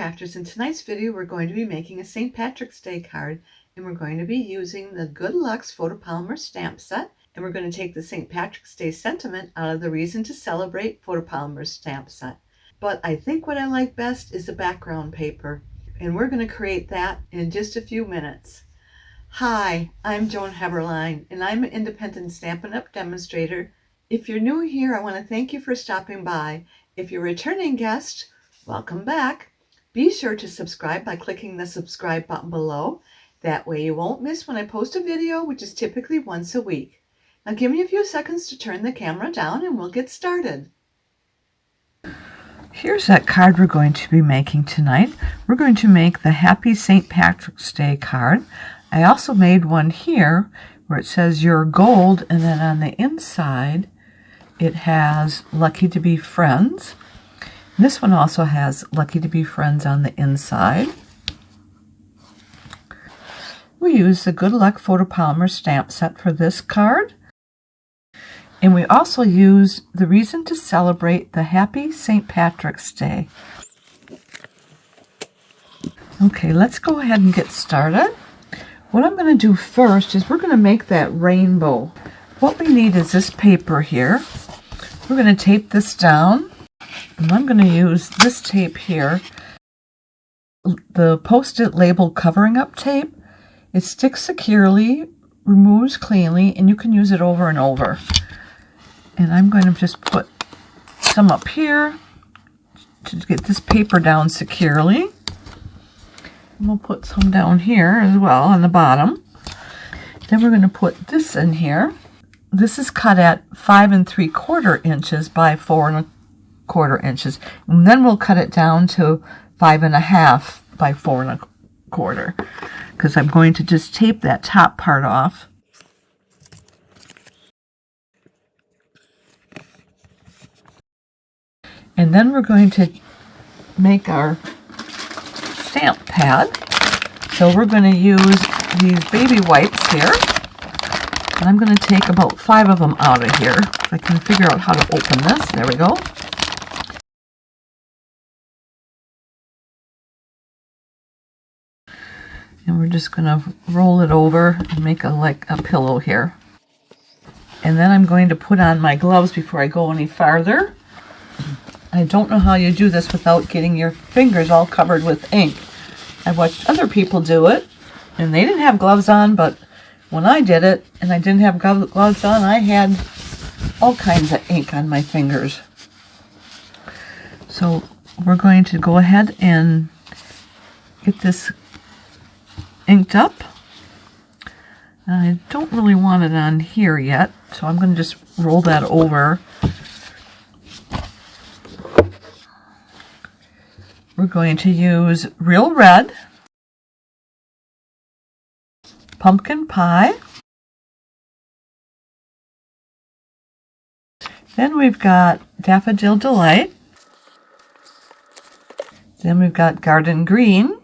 Crafters. In tonight's video, we're going to be making a St. Patrick's Day card, and we're going to be using the Good Luck's Photopolymer stamp set, and we're going to take the St. Patrick's Day sentiment out of the Reason to Celebrate Photopolymer stamp set. But I think what I like best is the background paper, and we're going to create that in just a few minutes. Hi, I'm Joan Heberlein, and I'm an independent Stampin' Up! Demonstrator. If you're new here, I want to thank you for stopping by. If you're a returning guest, welcome back. Be sure to subscribe by clicking the subscribe button below. That way you won't miss when I post a video, which is typically once a week. Now give me a few seconds to turn the camera down and we'll get started. Here's that card we're going to be making tonight. We're going to make the Happy St. Patrick's Day card. I also made one here where it says You're Gold, and then on the inside it has Lucky to be Friends. This one also has Lucky to be Friends on the inside. We use the Good Luck Photopolymer stamp set for this card. And we also use the Reason to Celebrate the Happy St. Patrick's Day. Okay, let's go ahead and get started. What I'm going to do first is we're going to make that rainbow. What we need is this paper here. We're going to tape this down. And I'm going to use this tape here, the Post-it label covering up tape. It sticks securely, removes cleanly, and you can use it over and over. And I'm going to just put some up here to get this paper down securely. And we'll put some down here as well on the bottom. Then we're going to put this in here. This is cut at 5 3/4 inches by 4 1/4 inches. And then we'll cut it down to 5 1/2 by 4 1/4, because I'm going to just tape that top part off. And then we're going to make our stamp pad. So we're going to use these baby wipes here. And I'm going to take about 5 of them out of here. If I can figure out how to open this. There we go. And we're just going to roll it over and make like a pillow here. And then I'm going to put on my gloves before I go any farther. I don't know how you do this without getting your fingers all covered with ink. I've watched other people do it, and they didn't have gloves on, but when I did it, and I didn't have gloves on, I had all kinds of ink on my fingers. So we're going to go ahead and get this inked up. And I don't really want it on here yet, so I'm going to just roll that over. We're going to use Real Red, Pumpkin Pie, then we've got Daffodil Delight, then we've got Garden Green,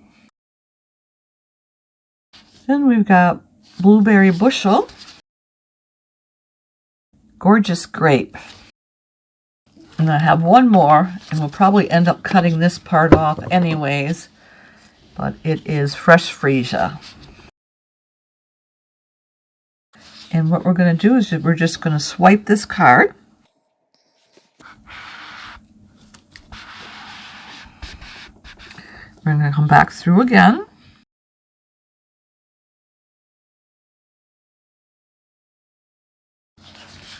then we've got Blueberry Bushel, Gorgeous Grape. And I have one more, and we'll probably end up cutting this part off anyways, but it is Fresh Freesia. And what we're going to do is we're just going to swipe this card. We're going to come back through again.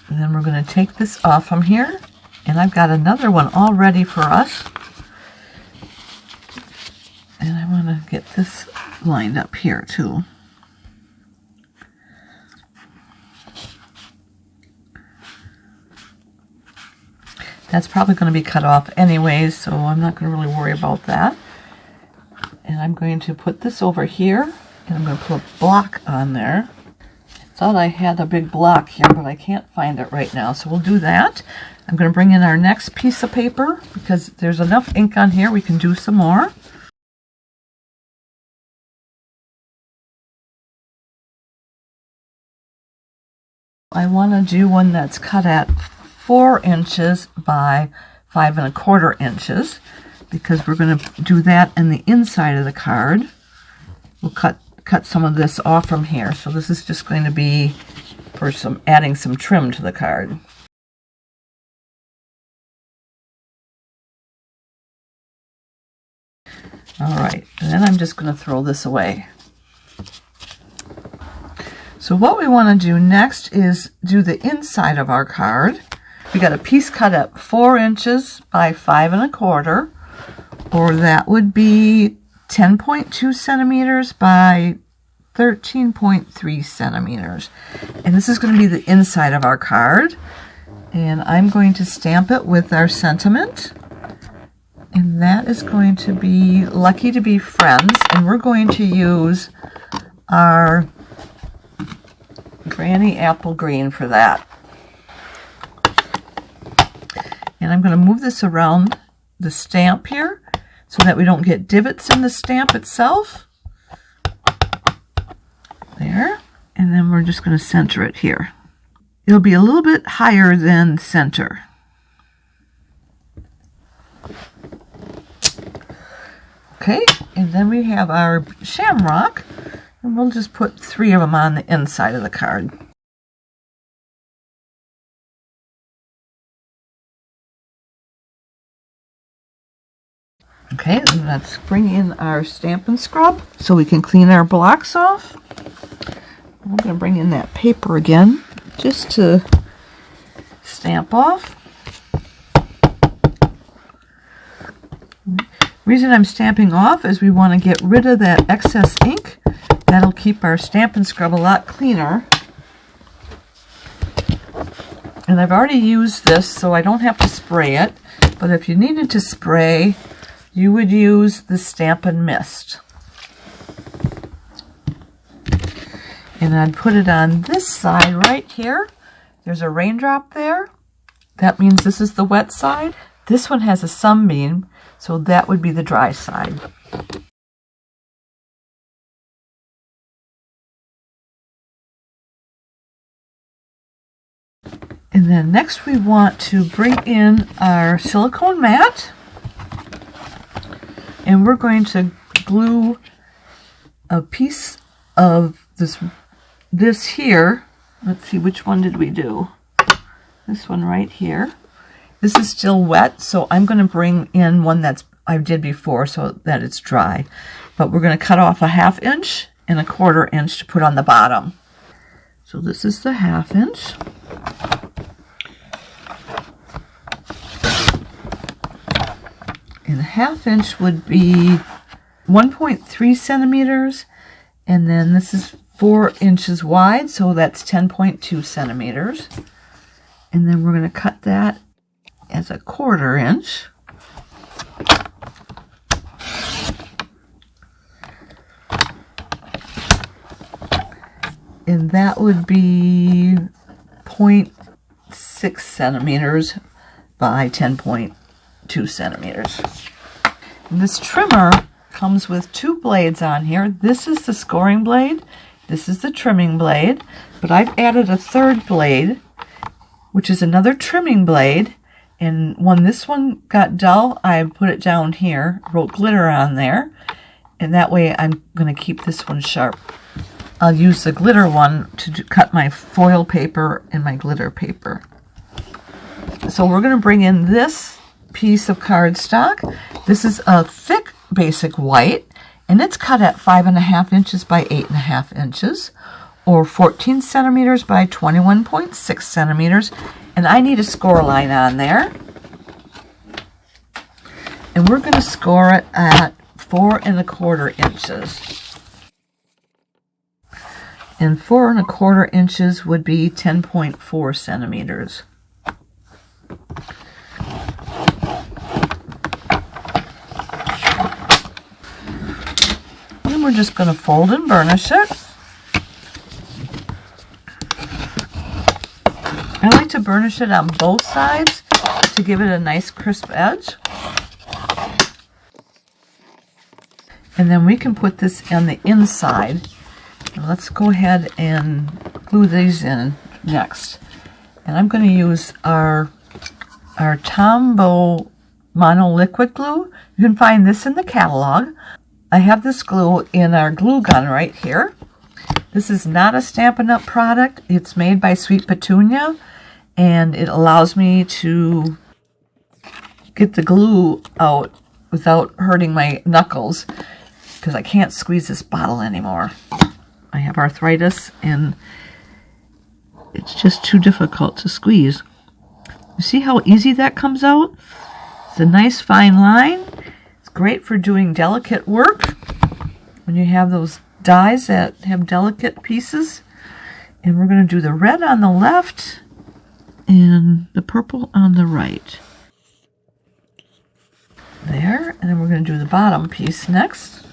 And then we're going to take this off from here. And I've got another one all ready for us. And I want to get this lined up here too. That's probably going to be cut off anyways, so I'm not going to really worry about that. And I'm going to put this over here, and I'm going to put a block on there. I thought I had a big block here, but I can't find it right now, so we'll do that. I'm going to bring in our next piece of paper because there's enough ink on here we can do some more. I want to do one that's cut at 4 inches by 5 1/4 inches, because we're going to do that in the inside of the card. We'll cut some of this off from here. So this is just going to be for adding some trim to the card. All right, and then I'm just going to throw this away. So what we want to do next is do the inside of our card. We got a piece cut at 4 inches by 5 1/4, or that would be 10.2 centimeters by 13.3 centimeters. And this is going to be the inside of our card. And I'm going to stamp it with our sentiment. And that is going to be Lucky to Be Friends. And we're going to use our Granny Apple Green for that. And I'm going to move this around the stamp here so that we don't get divots in the stamp itself. There. And then we're just going to center it here. It'll be a little bit higher than center. Okay, and then we have our shamrock, and we'll just put 3 of them on the inside of the card. Okay, and let's bring in our Stampin' Scrub so we can clean our blocks off. I'm going to bring in that paper again just to stamp off. The reason I'm stamping off is we want to get rid of that excess ink. That'll keep our Stampin' Scrub a lot cleaner. And I've already used this, so I don't have to spray it. But if you needed to spray, you would use the Stampin' Mist. And I'd put it on this side right here. There's a raindrop there. That means this is the wet side. This one has a sunbeam, so that would be the dry side. And then next we want to bring in our silicone mat. And we're going to glue a piece of this here. Let's see, which one did we do? This one right here. This is still wet, so I'm going to bring in one I did before so that it's dry. But we're going to cut off a 1/2 inch and a 1/4 inch to put on the bottom. So this is the 1/2 inch. And the 1/2 inch would be 1.3 centimeters, and then this is 4 inches wide, so that's 10.2 centimeters. And then we're going to cut that as a 1/4 inch. And that would be 0.6 centimeters by 10.2 centimeters. And this trimmer comes with 2 blades on here. This is the scoring blade. This is the trimming blade. But I've added a 3rd blade, which is another trimming blade. And when this one got dull, I put it down here, wrote glitter on there. And that way I'm going to keep this one sharp. I'll use the glitter one to cut my foil paper and my glitter paper. So we're going to bring in this piece of cardstock. This is a thick basic white, and it's cut at 5 1/2 inches by 8 1/2 inches, or 14 centimeters by 21.6 centimeters. And I need a score line on there. And we're going to score it at 4 1/4 inches. And 4 1/4 inches would be 10.4 centimeters. And we're just going to fold and burnish it. I like to burnish it on both sides to give it a nice crisp edge. And then we can put this on the inside. Now let's go ahead and glue these in next. And I'm going to use our Tombow mono liquid glue. You can find this in the catalog. I have this glue in our glue gun right here. This is not a Stampin' Up! Product. It's made by Sweet Petunia, and it allows me to get the glue out without hurting my knuckles, because I can't squeeze this bottle anymore. I have arthritis, and it's just too difficult to squeeze. You see how easy that comes out? It's a nice fine line. It's great for doing delicate work when you have those dies that have delicate pieces. And we're going to do the red on the left and the purple on the right. There, and then we're going to do the bottom piece next.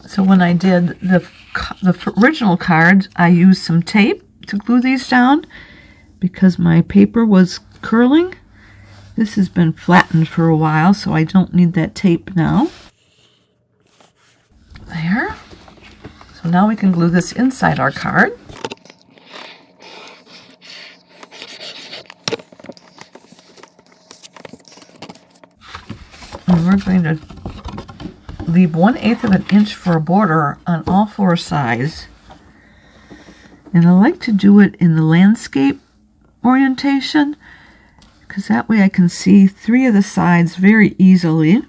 So when I did the original cards, I used some tape to glue these down because my paper was curling. This has been flattened for a while, so I don't need that tape now. There. So now we can glue this inside our card. And we're going to leave 1/8 of an inch for a border on all 4 sides. And I like to do it in the landscape orientation, because that way I can see 3 of the sides very easily.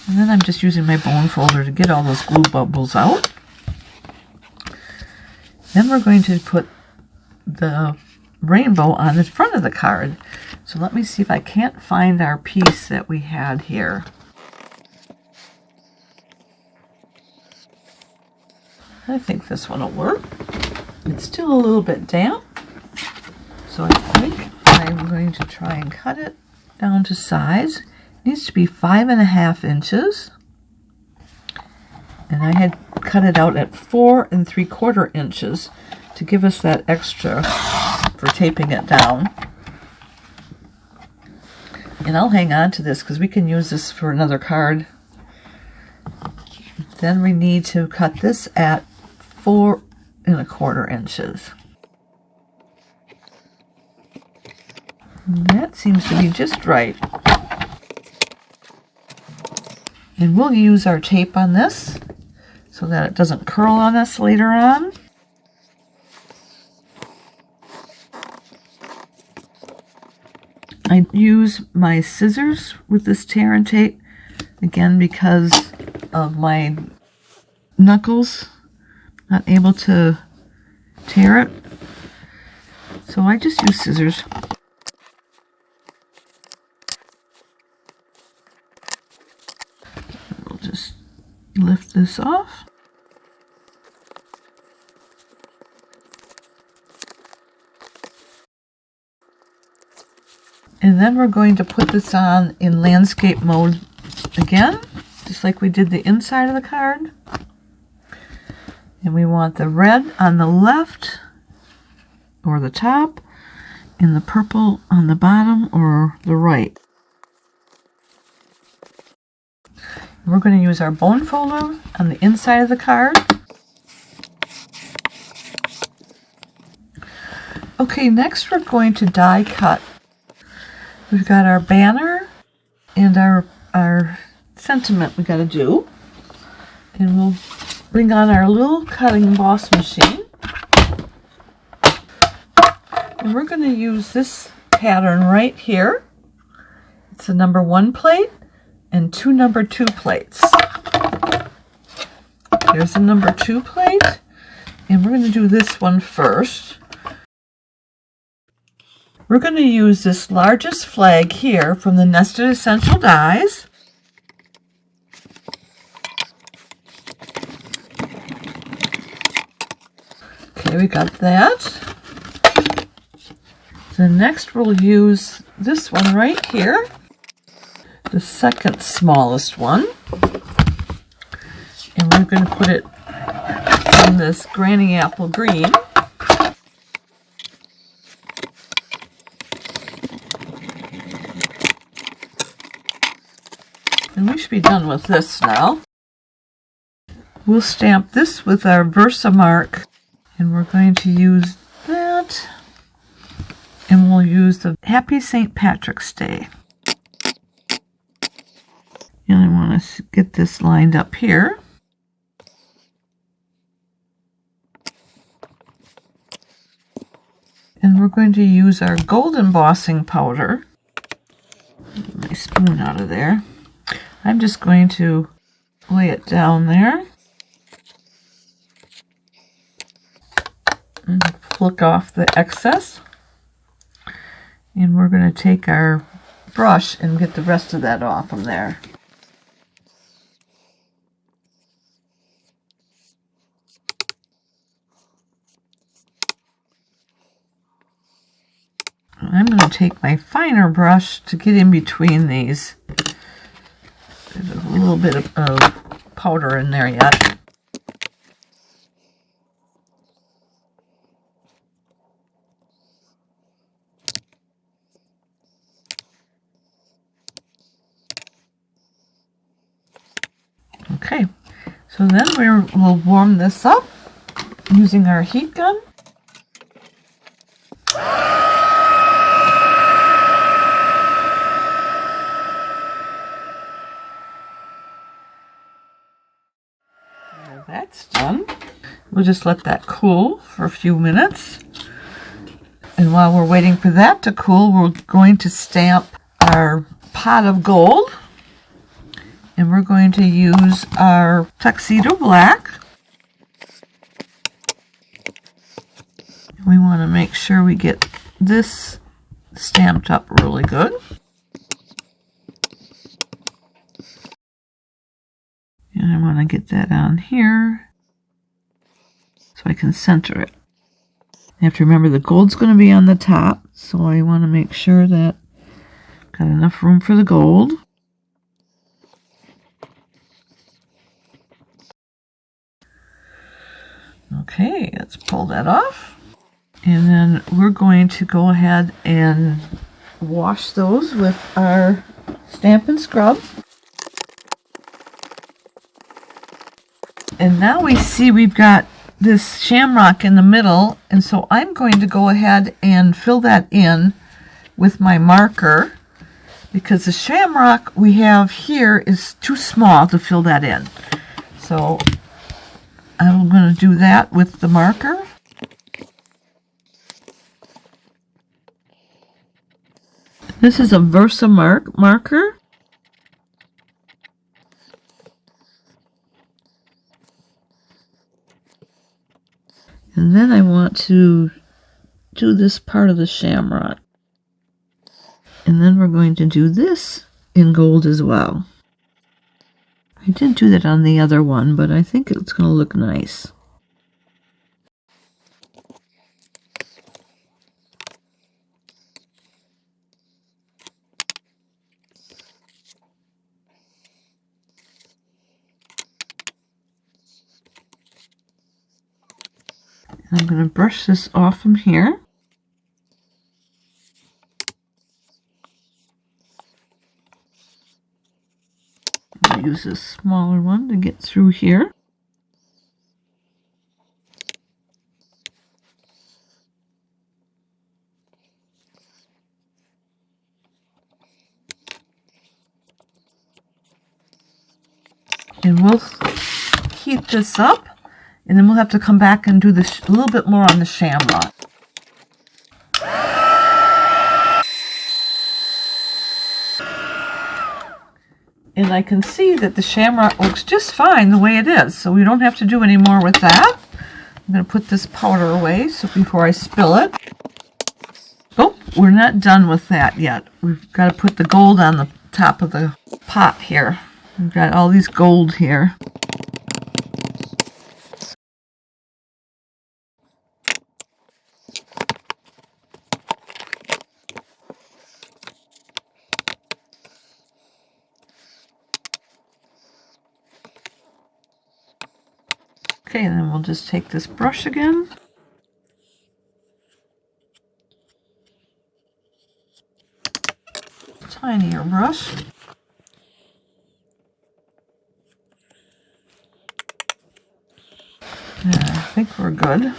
And then I'm just using my bone folder to get all those glue bubbles out. Then we're going to put the rainbow on the front of the card. So let me see if I can't find our piece that we had here. I think this one will work. It's still a little bit damp, so I think I'm going to try and cut it down to size. It needs to be 5.5 inches. And I had cut it out at 4 3/4 inches to give us that extra for taping it down. And I'll hang on to this because we can use this for another card. Then we need to cut this at 4 1/4 inches. And that seems to be just right. And we'll use our tape on this so that it doesn't curl on us later on. I use my scissors with this tear and tape, again because of my knuckles, not able to tear it. So I just use scissors. We'll just lift this off. And then we're going to put this on in landscape mode again, just like we did the inside of the card. And we want the red on the left or the top, and the purple on the bottom or the right. We're going to use our bone folder on the inside of the card. Okay, next we're going to die cut. We've got our banner and our sentiment we got to do. And we'll bring on our little cutting emboss machine. And we're going to use this pattern right here. It's a number 1 plate and 2 number 2 plates. Here's the number 2 plate, and we're going to do this one first. We're going to use this largest flag here from the Nested Essential Dies. Okay, we got that. So next we'll use this one right here, the second smallest one. And we're going to put it in this Granny Apple Green. And we should be done with this now. We'll stamp this with our Versamark, and we're going to use that, and we'll use the Happy St. Patrick's Day. And I want to get this lined up here. And we're going to use our gold embossing powder. Get my spoon out of there. I'm just going to lay it down there and flick off the excess. And we're going to take our brush and get the rest of that off from there. I'm going to take my finer brush to get in between these. There's a little bit of powder in there yet. Okay, so then we'll warm this up using our heat gun. That's done. We'll just let that cool for a few minutes. And while we're waiting for that to cool, we're going to stamp our pot of gold. And we're going to use our tuxedo black. We want to make sure we get this stamped up really good. And I want to get that on here so I can center it. I have to remember the gold's going to be on the top, so I want to make sure that I've got enough room for the gold. Okay, let's pull that off. And then we're going to go ahead and wash those with our Stampin' Scrub. And now we see we've got this shamrock in the middle, and so I'm going to go ahead and fill that in with my marker, because the shamrock we have here is too small to fill that in. So I'm going to do that with the marker. This is a Versamark marker. And then I want to do this part of the shamrock. And then we're going to do this in gold as well. I did do that on the other one, but I think it's going to look nice. I'm going to brush this off from here. I'll use this smaller one to get through here. And we'll heat this up. And then we'll have to come back and do this a little bit more on the shamrock. And I can see that the shamrock looks just fine the way it is, so we don't have to do any more with that. I'm going to put this powder away so before I spill it. Oh, we're not done with that yet. We've got to put the gold on the top of the pot here. We've got all these gold here. Okay, and then we'll just take this brush again. Tinier brush. Yeah, I think we're good.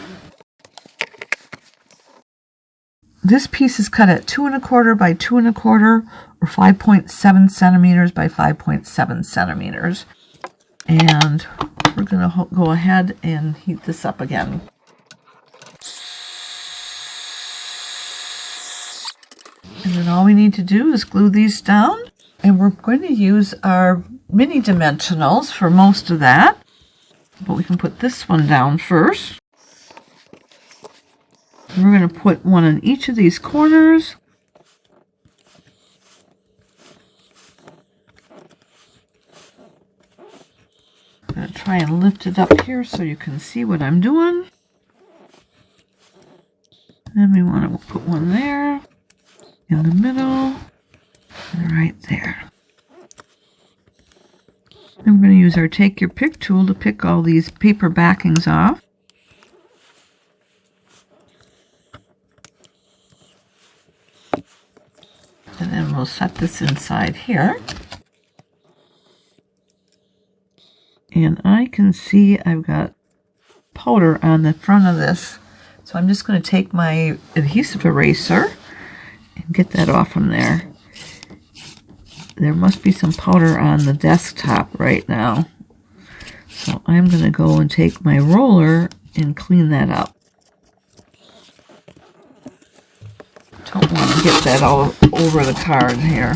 This piece is cut at 2 1/4 by 2 1/4 or 5.7 centimeters by 5.7 centimeters. And we're going to go ahead and heat this up again. And then all we need to do is glue these down. And we're going to use our mini dimensionals for most of that. But we can put this one down first. And we're going to put one in each of these corners. I'm going to try and lift it up here so you can see what I'm doing. Then we want to put one there, in the middle, and right there. Then we're going to use our Take Your Pick tool to pick all these paper backings off. And then we'll set this inside here. And I can see I've got powder on the front of this. So I'm just going to take my adhesive eraser and get that off from there. There must be some powder on the desktop right now. So I'm going to go and take my roller and clean that up. Don't want to get that all over the card here.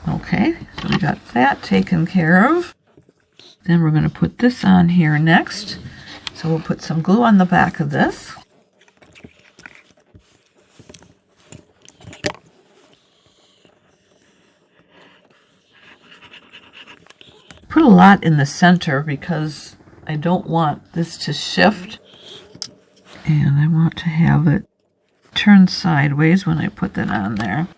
Okay, so we got that taken care of. Then we're going to put this on here next. So we'll put some glue on the back of this. Put a lot in the center because I don't want this to shift. And I want to have it turn sideways when I put that on there.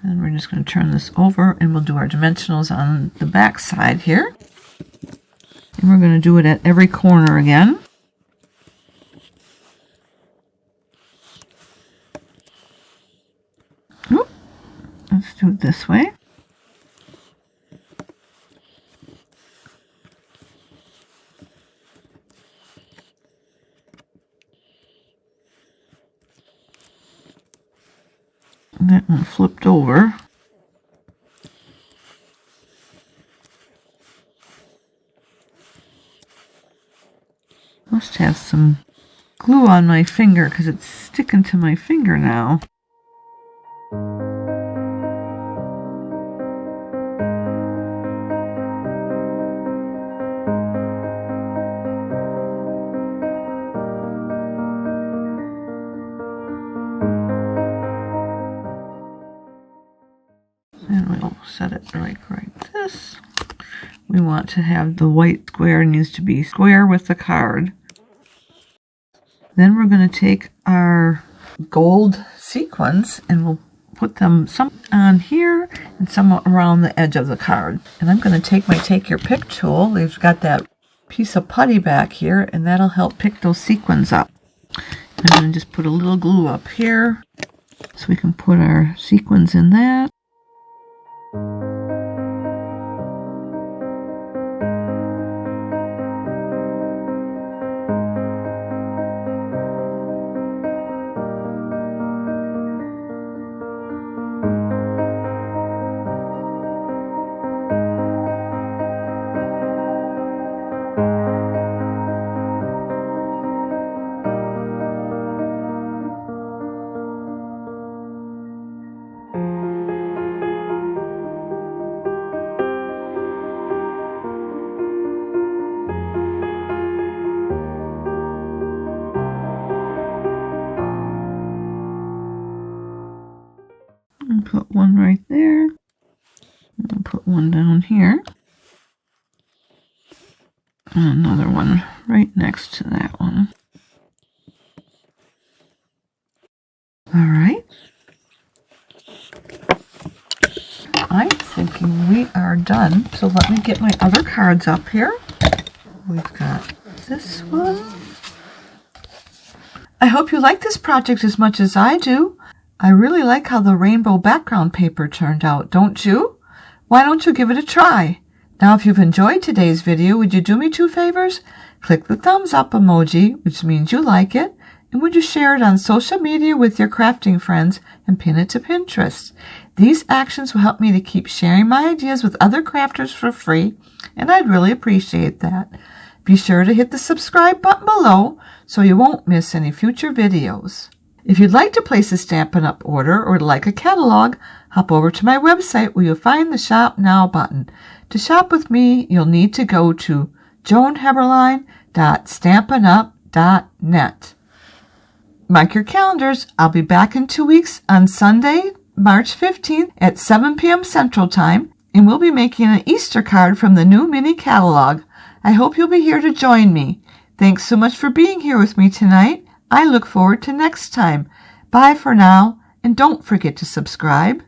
And we're just going to turn this over and we'll do our dimensionals on the back side here. And we're going to do it at every corner again. Oop. Let's do it this way. That one flipped over. Must have some glue on my finger because it's sticking to my finger now. And we'll set it like this. We want to have the white square needs to be square with the card. Then we're going to take our gold sequins and we'll put them some on here and some around the edge of the card. And I'm going to take my Take Your Pick tool. We've got that piece of putty back here and that'll help pick those sequins up. I'm going to just put a little glue up here so we can put our sequins in that. And put one right there. And put one down here. And another one right next to that one. Alright. I'm thinking we are done. So let me get my other cards up here. We've got this one. I hope you like this project as much as I do. I really like how the rainbow background paper turned out, don't you? Why don't you give it a try? Now, if you've enjoyed today's video, would you do me 2 favors? Click the thumbs up emoji, which means you like it, and would you share it on social media with your crafting friends and pin it to Pinterest? These actions will help me to keep sharing my ideas with other crafters for free, and I'd really appreciate that. Be sure to hit the subscribe button below so you won't miss any future videos. If you'd like to place a Stampin' Up! Order or like a catalog, hop over to my website where you'll find the Shop Now button. To shop with me, you'll need to go to joanheberlein.stampinup.net. Mark your calendars. I'll be back in 2 weeks on Sunday, March 15th at 7 p.m. Central Time, and we'll be making an Easter card from the new mini catalog. I hope you'll be here to join me. Thanks so much for being here with me tonight. I look forward to next time. Bye for now, and don't forget to subscribe.